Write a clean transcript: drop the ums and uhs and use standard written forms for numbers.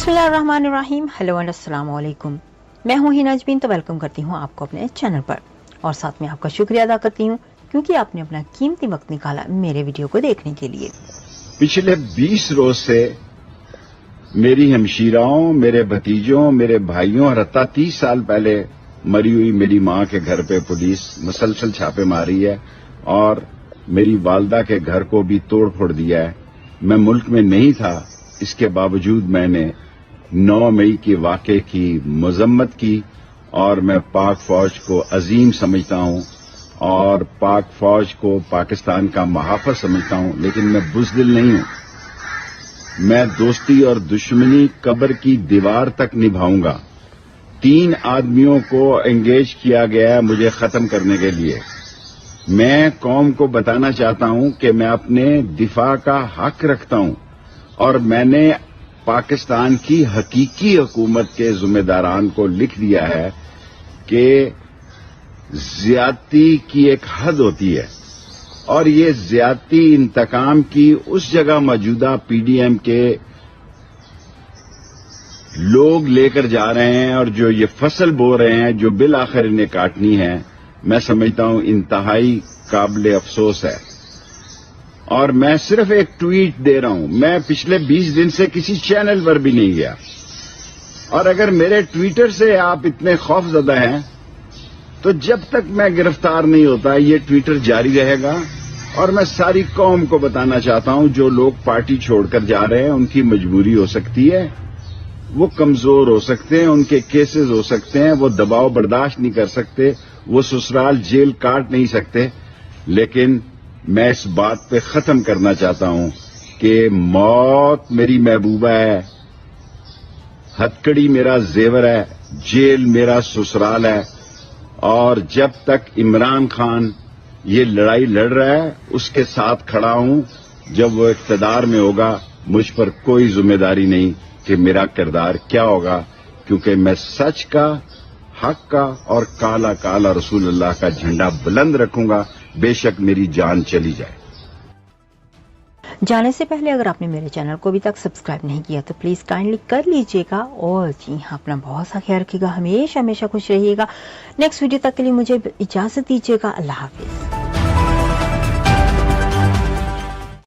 बिस्मिल्लाहिर्रहमानिर्रहीम। Hello and अस्सलाम वालेकुम। मैं हूं हिना अजमीन, तो वेलकम करती हूं आपको अपने चैनल पर और साथ में आपका शुक्रिया अदा करती हूं क्योंकि आपने अपना कीमती वक्त निकाला मेरे वीडियो को देखने के लिए। पिछले 20 रोज से मेरी हमशीराओं, मेरे भतीजों, मेरे भाइयों और हत्ता 30 साल पहले मरी हुई मेरी मां के घर पे पुलिस मुसलसल छापे मारी है और मेरी वालदा के घर को भी तोड़ फोड़ दिया है। मैं मुल्क में नहीं था, इसके बावजूद मैंने 9 मई के वाक़े की मजम्मत की और मैं पाक फौज को अजीम समझता हूं और पाक फौज को पाकिस्तान का मुहाफ़िज़ समझता हूं, लेकिन मैं बुज़दिल नहीं हूं। मैं दोस्ती और दुश्मनी कब्र की दीवार तक निभाऊंगा। 3 आदमियों को एंगेज किया गया है मुझे खत्म करने के लिए। मैं कौम को बताना चाहता हूं कि मैं अपने दिफा का हक रखता हूं और मैंने पाकिस्तान की हकीकी हुकूमत के जिम्मेदारान को लिख दिया है कि ज्यादती की एक हद होती है और ये ज्यादती इंतकाम की उस जगह मौजूदा पीडीएम के लोग लेकर जा रहे हैं और जो ये फसल बो रहे हैं जो बिल आखिर इन्हें काटनी है, मैं समझता हूं इंतहाई काबिल अफसोस है। और मैं सिर्फ एक ट्वीट दे रहा हूं। मैं पिछले 20 दिन से किसी चैनल पर भी नहीं गया और अगर मेरे ट्विटर से आप इतने खौफजदा हैं तो जब तक मैं गिरफ्तार नहीं होता ये ट्विटर जारी रहेगा। और मैं सारी कौम को बताना चाहता हूं जो लोग पार्टी छोड़कर जा रहे हैं उनकी मजबूरी हो सकती है, वो कमजोर हो सकते हैं, उनके केसेस हो सकते हैं, वो दबाव बर्दाश्त नहीं कर सकते, वो ससुराल जेल काट नहीं सकते, लेकिन मैं इस बात पे खत्म करना चाहता हूं कि मौत मेरी महबूबा है, हथकड़ी मेरा जेवर है, जेल मेरा ससुराल है और जब तक इमरान खान ये लड़ाई लड़ रहा है उसके साथ खड़ा हूं। जब वो इख्तिदार में होगा मुझ पर कोई जिम्मेदारी नहीं कि मेरा किरदार क्या होगा, क्योंकि मैं सच का, हक का और काला काला रसूलुल्लाह का झंडा बुलंद रखूंगा, बेशक मेरी जान चली जाए। जाने से पहले अगर आपने मेरे चैनल को अभी तक सब्सक्राइब नहीं किया तो प्लीज काइंडली कर लीजिएगा और जी हाँ, अपना बहुत सा ख्याल रखिएगा, हमेशा हमेशा खुश रहिएगा। नेक्स्ट वीडियो तक के लिए मुझे इजाजत दीजिएगा। अल्लाह हाफिज।